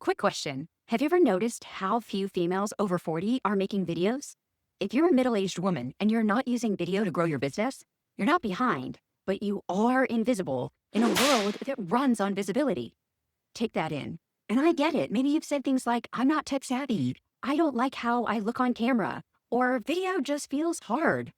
Quick question. Have you ever noticed how few females over 40 are making videos? If you're a middle-aged woman and you're not using video to grow your business, you're not behind, but you are invisible in a world that runs on visibility. Take that in. And I get it. Maybe you've said things like, I'm not tech savvy. I don't like how I look on camera, or video just feels hard.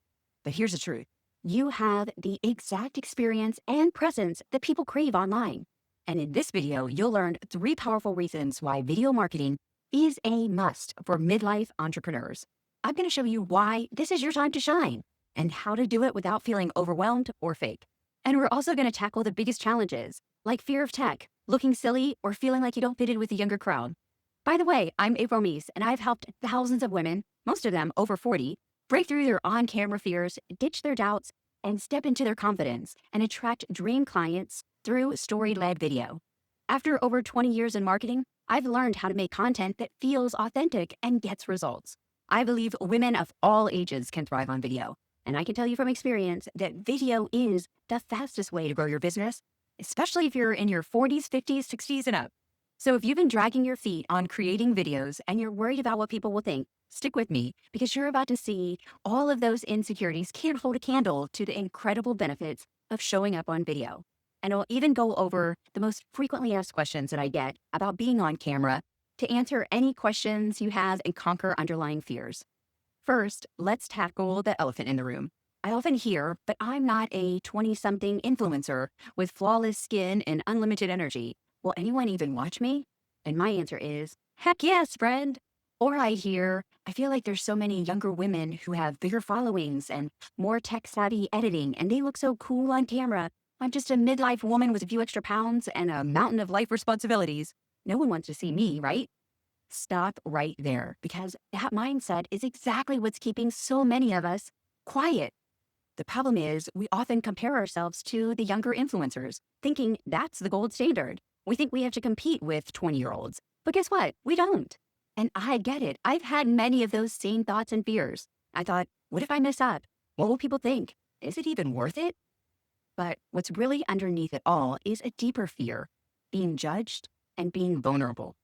But here's the truth. You have the exact experience and presence that people crave online. And in this video, you'll learn 3 powerful reasons why video marketing is a must for midlife entrepreneurs. I'm going to show you why this is your time to shine and how to do it without feeling overwhelmed or fake. And we're also going to tackle the biggest challenges, like fear of tech, looking silly, or feeling like you don't fit in with the younger crowd. By the way, I'm April Meese, and I've helped thousands of women, most of them over 40, break through their on-camera fears, ditch their doubts, and step into their confidence and attract dream clients through story-led video. After over 20 years in marketing, I've learned how to make content that feels authentic and gets results. I believe women of all ages can thrive on video, and I can tell you from experience that video is the fastest way to grow your business, especially if you're in your 40s, 50s, 60s, and up. So if you've been dragging your feet on creating videos and you're worried about what people will think, stick with me because you're about to see all of those insecurities can't hold a candle to the incredible benefits of showing up on video. And I'll even go over the most frequently asked questions that I get about being on camera to answer any questions you have and conquer underlying fears. First, let's tackle the elephant in the room. I often hear, but I'm not a 20-something influencer with flawless skin and unlimited energy. Will anyone even watch me? And my answer is, heck yes, friend. Or I hear, I feel like there's so many younger women who have bigger followings and more tech-savvy editing, and they look so cool on camera. I'm just a midlife woman with a few extra pounds and a mountain of life responsibilities. No one wants to see me, right? Stop right there, because that mindset is exactly what's keeping so many of us quiet. The problem is we often compare ourselves to the younger influencers, thinking that's the gold standard. We think we have to compete with 20-year-olds. But guess what? We don't. And I get it. I've had many of those same thoughts and fears. I thought, what if I mess up? What will people think? Is it even worth it? But what's really underneath it all is a deeper fear, being judged and being vulnerable.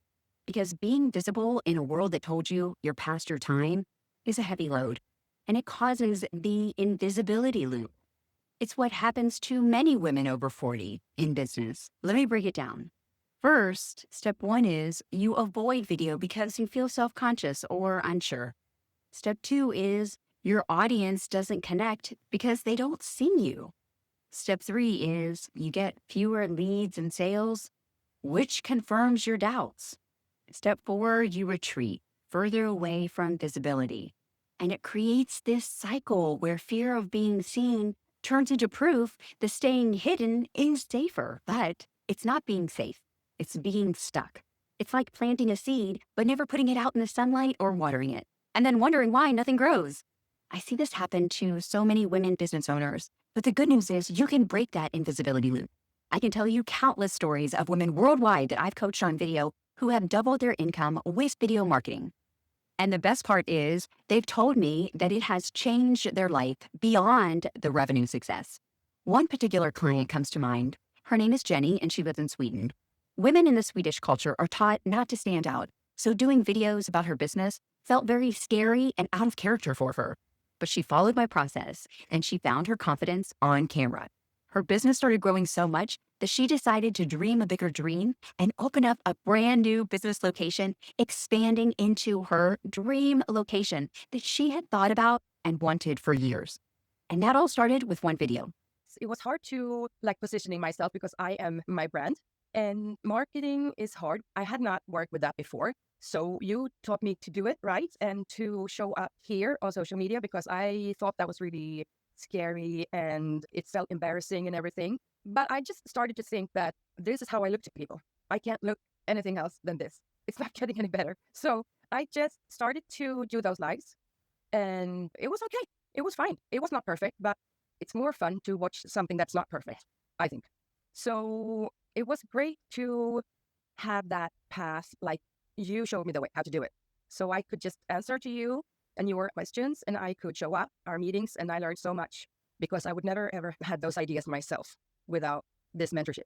Because being visible in a world that told you you're past your time is a heavy load. And it causes the invisibility loop. It's what happens to many women over 40 in business. Let me break it down. First, step 1 is you avoid video because you feel self-conscious or unsure. Step 2 is your audience doesn't connect because they don't see you. Step 3 is you get fewer leads and sales, which confirms your doubts. Step 4, you retreat further away from visibility. And it creates this cycle where fear of being seen turns into proof that staying hidden is safer. But it's not being safe. It's being stuck. It's like planting a seed, but never putting it out in the sunlight or watering it, and then wondering why nothing grows. I see this happen to so many women business owners. But the good news is you can break that invisibility loop. I can tell you countless stories of women worldwide that I've coached on video who have doubled their income with video marketing. And the best part is they've told me that it has changed their life beyond the revenue success. One particular client comes to mind. Her name is Jenny, and she lives in Sweden. Women in the Swedish culture are taught not to stand out, so doing videos about her business felt very scary and out of character for her. But she followed my process, and she found her confidence on camera. Her business started growing so much that she decided to dream a bigger dream and open up a brand new business location, expanding into her dream location that she had thought about and wanted for years. And that all started with one video. It was hard to positioning myself because I am my brand and marketing is hard. I had not worked with that before. So you taught me to do it right and to show up here on social media because I thought that was really scary and it felt embarrassing and everything. But I just started to think that this is how I look to people. I can't look anything else than this. It's not getting any better. So I just started to do those lives and it was okay. It was fine. It was not perfect, but it's more fun to watch something that's not perfect, I think. So it was great to have that path, like you showed me the way how to do it. So I could just answer to you and your questions and I could show up our meetings and I learned so much because I would never ever had those ideas myself without this mentorship.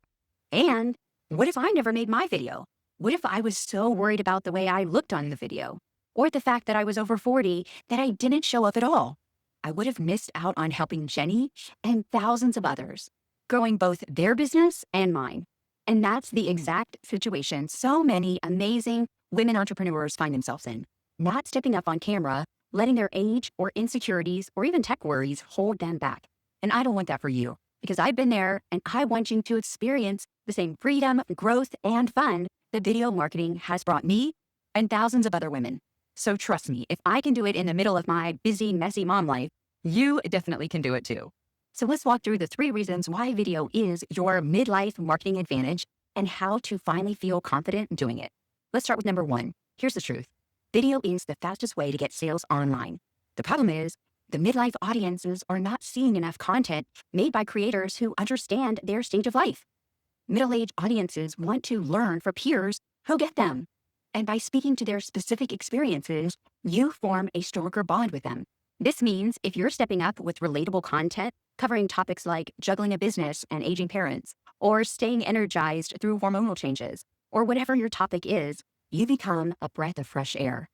And what if I never made my video? What if I was so worried about the way I looked on the video, or the fact that I was over 40 that I didn't show up at all? I would have missed out on helping Jenny and thousands of others, growing both their business and mine. And that's the exact situation so many amazing women entrepreneurs find themselves in. Not stepping up on camera, letting their age or insecurities or even tech worries hold them back. And I don't want that for you, because I've been there and I want you to experience the same freedom, growth, and fun that video marketing has brought me and thousands of other women. So trust me, if I can do it in the middle of my busy, messy mom life, you definitely can do it too. So let's walk through the 3 reasons why video is your midlife marketing advantage and how to finally feel confident doing it. Let's start with number 1. Here's the truth. Video is the fastest way to get sales online. The problem is, the midlife audiences are not seeing enough content made by creators who understand their stage of life. Middle-aged audiences want to learn from peers who get them. And by speaking to their specific experiences, you form a stronger bond with them. This means if you're stepping up with relatable content, covering topics like juggling a business and aging parents, or staying energized through hormonal changes, or whatever your topic is, you become a breath of fresh air.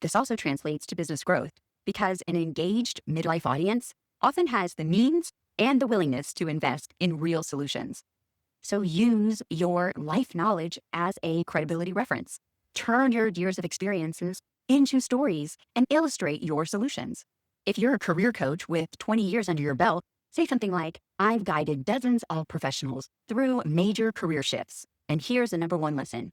This also translates to business growth because an engaged midlife audience often has the means and the willingness to invest in real solutions. So use your life knowledge as a credibility reference. Turn your years of experiences into stories and illustrate your solutions. If you're a career coach with 20 years under your belt, say something like, I've guided dozens of professionals through major career shifts, and here's the number 1 lesson.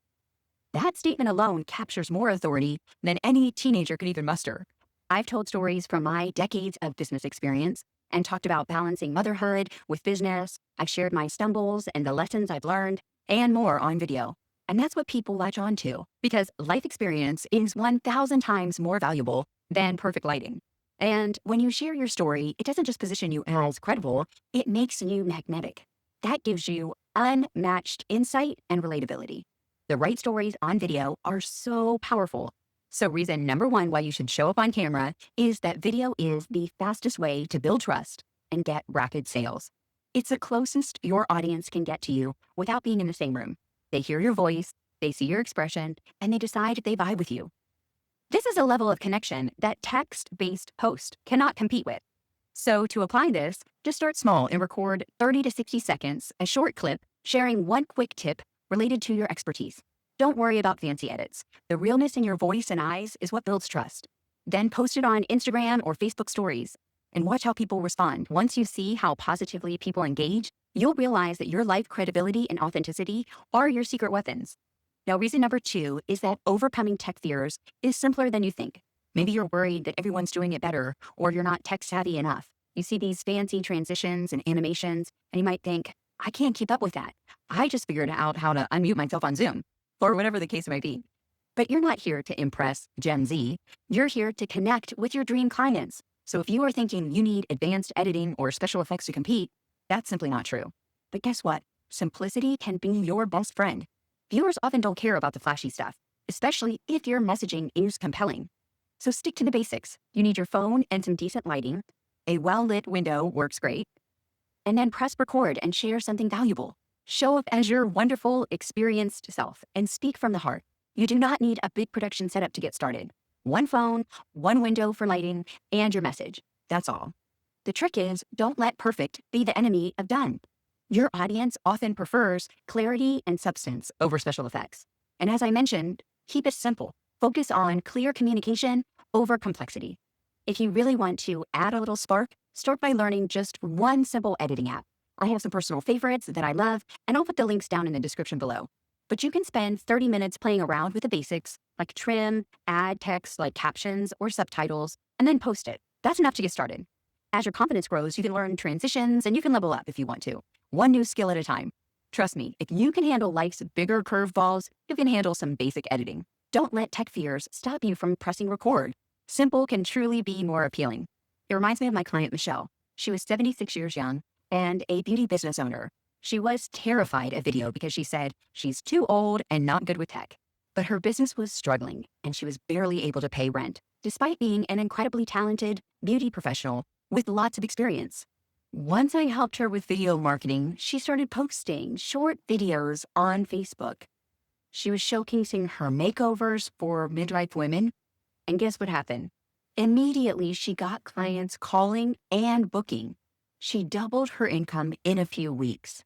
That statement alone captures more authority than any teenager could even muster. I've told stories from my decades of business experience and talked about balancing motherhood with business. I've shared my stumbles and the lessons I've learned and more on video. And that's what people latch on to because life experience is 1,000 times more valuable than perfect lighting. And when you share your story, it doesn't just position you as credible, it makes you magnetic. That gives you unmatched insight and relatability. The right stories on video are so powerful. So reason number 1 why you should show up on camera is that video is the fastest way to build trust and get rapid sales. It's the closest your audience can get to you without being in the same room. They hear your voice, they see your expression, and they decide if they vibe with you. This is a level of connection that text-based post cannot compete with. So to apply this, just start small and record 30 to 60 seconds, a short clip, sharing one quick tip related to your expertise. Don't worry about fancy edits. The realness in your voice and eyes is what builds trust. Then post it on Instagram or Facebook stories and watch how people respond. Once you see how positively people engage, you'll realize that your life credibility and authenticity are your secret weapons. Now, reason number 2 is that overcoming tech fears is simpler than you think. Maybe you're worried that everyone's doing it better or you're not tech savvy enough. You see these fancy transitions and animations and you might think, I can't keep up with that. I just figured out how to unmute myself on Zoom or whatever the case may be. But you're not here to impress Gen Z. You're here to connect with your dream clients. So if you are thinking you need advanced editing or special effects to compete, that's simply not true. But guess what? Simplicity can be your best friend. Viewers often don't care about the flashy stuff, especially if your messaging is compelling. So stick to the basics. You need your phone and some decent lighting. A well-lit window works great. And then press record and share something valuable. Show up as your wonderful, experienced self and speak from the heart. You do not need a big production setup to get started. One phone, one window for lighting, and your message. That's all. The trick is, don't let perfect be the enemy of done. Your audience often prefers clarity and substance over special effects. And as I mentioned, keep it simple. Focus on clear communication over complexity. If you really want to add a little spark, start by learning just one simple editing app. I have some personal favorites that I love, and I'll put the links down in the description below. But you can spend 30 minutes playing around with the basics, like trim, add text like captions or subtitles, and then post it. That's enough to get started. As your confidence grows, you can learn transitions and you can level up if you want to. One new skill at a time. Trust me, if you can handle life's bigger curveballs, you can handle some basic editing. Don't let tech fears stop you from pressing record. Simple can truly be more appealing. It reminds me of my client, Michelle. She was 76 years young and a beauty business owner. She was terrified of video because she said she's too old and not good with tech. But her business was struggling and she was barely able to pay rent, despite being an incredibly talented beauty professional with lots of experience. Once I helped her with video marketing, she started posting short videos on Facebook. She was showcasing her makeovers for midlife women. And guess what happened? Immediately, she got clients calling and booking. She doubled her income in a few weeks.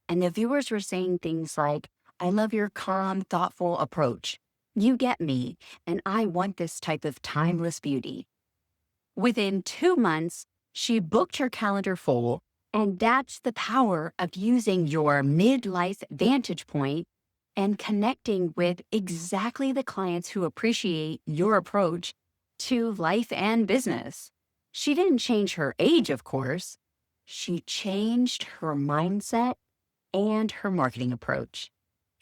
And the viewers were saying things like, I love your calm, thoughtful approach. You get me, and I want this type of timeless beauty. Within 2 months, she booked her calendar full, and that's the power of using your midlife vantage point and connecting with exactly the clients who appreciate your approach to life and business. She didn't change her age, of course. She changed her mindset and her marketing approach.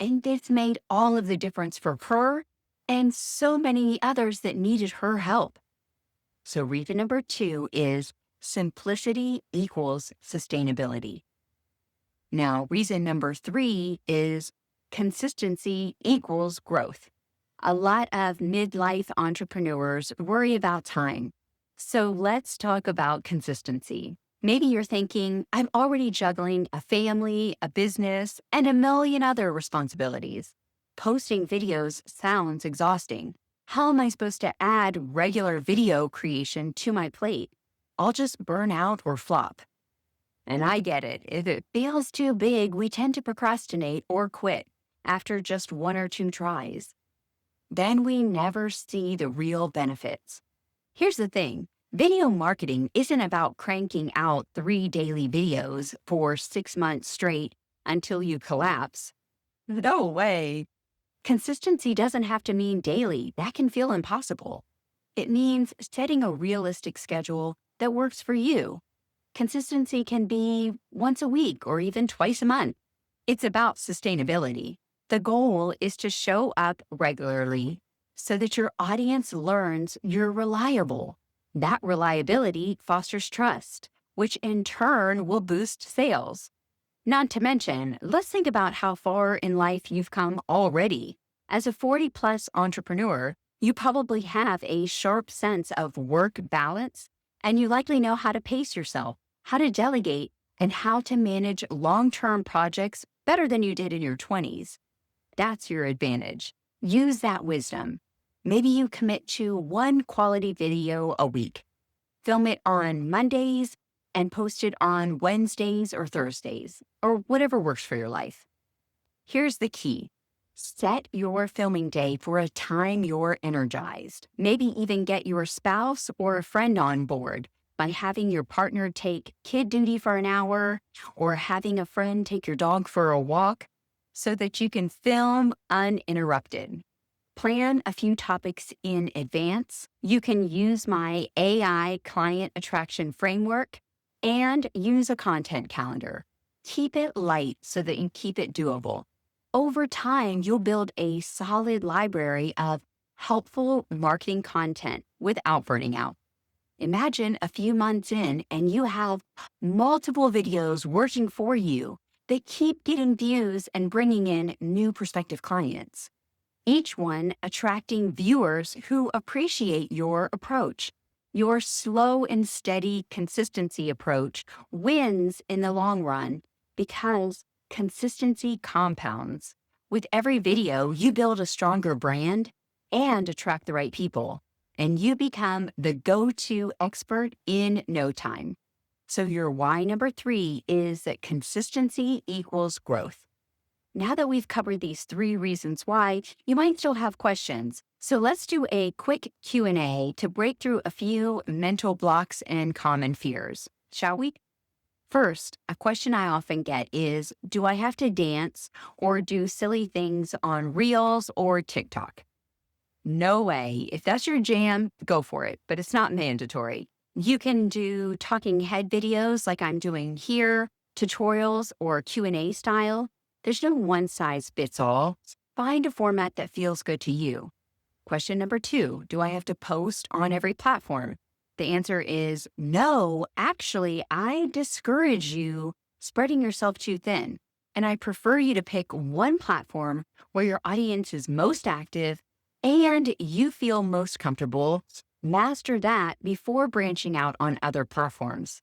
And this made all of the difference for her and so many others that needed her help. So reason number 2 is simplicity equals sustainability. Now, reason number 3 is consistency equals growth. A lot of midlife entrepreneurs worry about time. So let's talk about consistency. Maybe you're thinking, I'm already juggling a family, a business, and a million other responsibilities. Posting videos sounds exhausting. How am I supposed to add regular video creation to my plate? I'll just burn out or flop. And I get it. If it feels too big, we tend to procrastinate or quit after just 1 or 2 tries. Then we never see the real benefits. Here's the thing. Video marketing isn't about cranking out 3 daily videos for 6 months straight until you collapse. No way. Consistency doesn't have to mean daily. That can feel impossible. It means setting a realistic schedule that works for you. Consistency can be once a week or even twice a month. It's about sustainability. The goal is to show up regularly so that your audience learns you're reliable. That reliability fosters trust, which in turn will boost sales. Not to mention, let's think about how far in life you've come already. As a 40-plus entrepreneur, you probably have a sharp sense of work balance, and you likely know how to pace yourself, how to delegate, and how to manage long-term projects better than you did in your 20s. That's your advantage. Use that wisdom. Maybe you commit to 1 quality video a week. Film it on Mondays and post it on Wednesdays or Thursdays, or whatever works for your life. Here's the key. Set your filming day for a time you're energized. Maybe even get your spouse or a friend on board by having your partner take kid duty for an hour or having a friend take your dog for a walk so that you can film uninterrupted. Plan a few topics in advance. You can use my AI client attraction framework and use a content calendar. Keep it light so that you keep it doable. Over time, you'll build a solid library of helpful marketing content without burning out. Imagine a few months in and you have multiple videos working for you that keep getting views and bringing in new prospective clients. Each one attracting viewers who appreciate your approach. Your slow and steady consistency approach wins in the long run because consistency compounds. With every video, you build a stronger brand and attract the right people, and you become the go-to expert in no time. So your why number 3 is that consistency equals growth. Now that we've covered these 3 reasons why, you might still have questions. So let's do a quick Q&A to break through a few mental blocks and common fears, shall we? First, a question I often get is, do I have to dance or do silly things on Reels or TikTok? No way. If that's your jam, go for it, but it's not mandatory. You can do talking head videos like I'm doing here, tutorials or Q&A style. There's no one size fits all. Find a format that feels good to you. Question number 2, do I have to post on every platform? The answer is no. Actually, I discourage you spreading yourself too thin, and I prefer you to pick one platform where your audience is most active and you feel most comfortable. Master that before branching out on other platforms.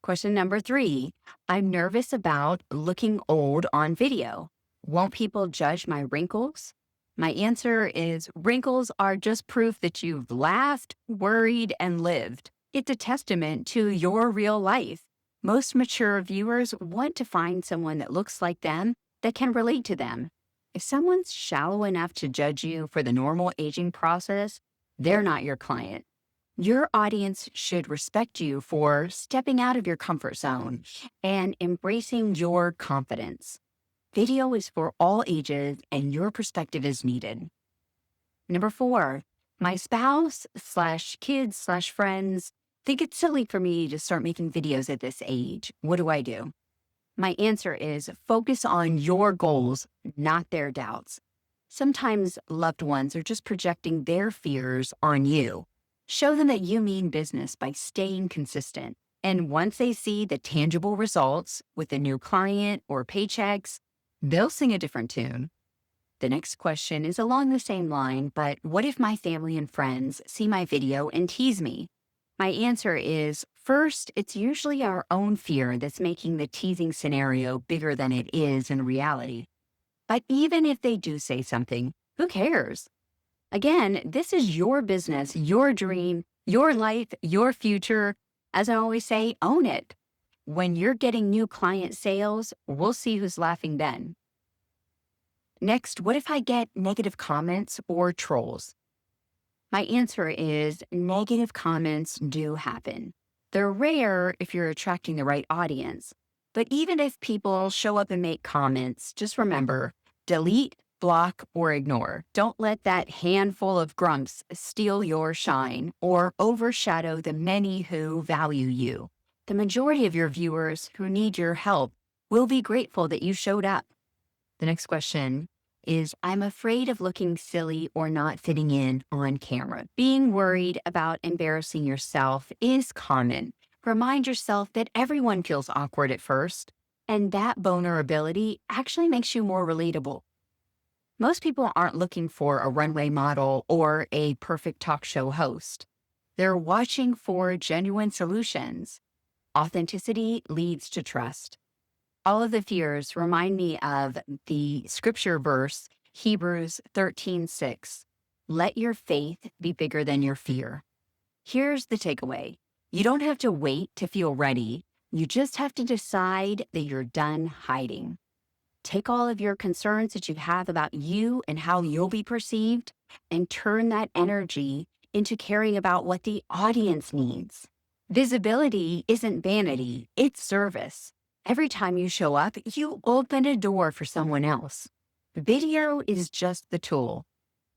Question number 3, I'm nervous about looking old on video. Won't people judge my wrinkles? My answer is wrinkles are just proof that you've laughed, worried, and lived. It's a testament to your real life. Most mature viewers want to find someone that looks like them, that can relate to them. If someone's shallow enough to judge you for the normal aging process, they're not your client. Your audience should respect you for stepping out of your comfort zone and embracing your confidence. Video is for all ages, and your perspective is needed. Number 4, my spouse/kids/friends think it's silly for me to start making videos at this age. What do I do? My answer is focus on your goals, not their doubts. Sometimes loved ones are just projecting their fears on you. Show them that you mean business by staying consistent. And once they see the tangible results with a new client or paychecks, they'll sing a different tune. The next question is along the same line, but what if my family and friends see my video and tease me? My answer is, first, it's usually our own fear that's making the teasing scenario bigger than it is in reality. But even if they do say something, who cares? Again, this is your business, your dream, your life, your future. As I always say, own it. When you're getting new client sales, we'll see who's laughing then. Next, what if I get negative comments or trolls? My answer is negative comments do happen. They're rare if you're attracting the right audience. But even if people show up and make comments, just remember, delete, block, or ignore. Don't let that handful of grumps steal your shine or overshadow the many who value you. The majority of your viewers who need your help will be grateful that you showed up. The next question is, I'm afraid of looking silly or not fitting in on camera. Being worried about embarrassing yourself is common. Remind yourself that everyone feels awkward at first, and that vulnerability actually makes you more relatable. Most people aren't looking for a runway model or a perfect talk show host. They're watching for genuine solutions. Authenticity leads to trust. All of the fears remind me of the scripture verse, Hebrews 13:6. Let your faith be bigger than your fear. Here's the takeaway. You don't have to wait to feel ready. You just have to decide that you're done hiding. Take all of your concerns that you have about you and how you'll be perceived and turn that energy into caring about what the audience needs. Visibility isn't vanity, it's service. Every time you show up, you open a door for someone else. Video is just the tool.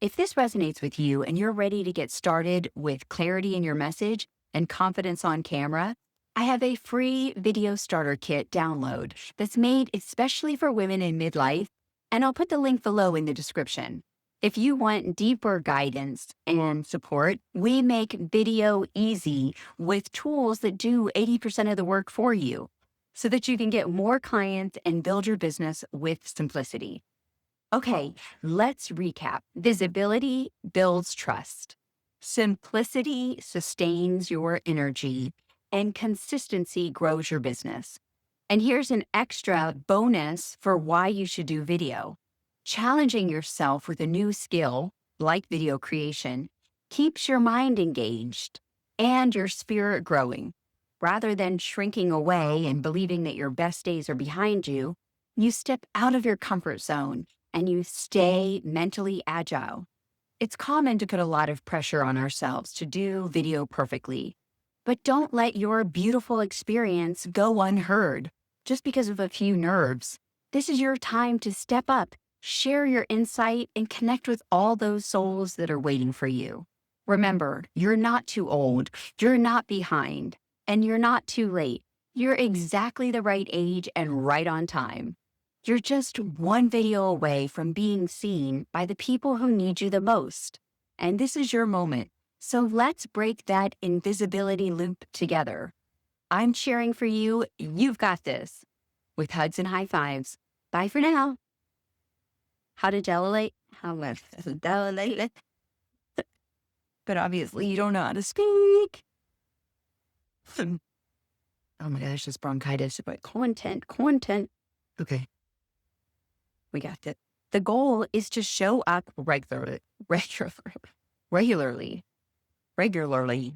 If this resonates with you and you're ready to get started with clarity in your message and confidence on camera, I have a free video starter kit download that's made especially for women in midlife, and I'll put the link below in the description. If you want deeper guidance and support, we make video easy with tools that do 80% of the work for you, so that you can get more clients and build your business with simplicity. Okay, let's recap. Visibility builds trust. Simplicity sustains your energy, and consistency grows your business. And here's an extra bonus for why you should do video. Challenging yourself with a new skill, like video creation, keeps your mind engaged and your spirit growing. Rather than shrinking away and believing that your best days are behind you, you step out of your comfort zone and you stay mentally agile. It's common to put a lot of pressure on ourselves to do video perfectly, but don't let your beautiful experience go unheard just because of a few nerves. This is your time to step up, share your insight, and connect with all those souls that are waiting for you. Remember, you're not too old, you're not behind, and you're not too late. You're exactly the right age and right on time. You're just one video away from being seen by the people who need you the most. And this is your moment. So let's break that invisibility loop together. I'm cheering for you. You've got this. With hugs and high fives. Bye for now. How to delegate? How to delegate? But obviously you don't know how to speak. Oh my gosh, this bronchitis. But content. Okay. We got it. The goal is to show up regularly, regularly.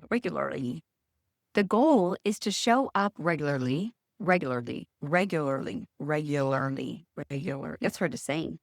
The goal is to show up regularly. It's hard to say.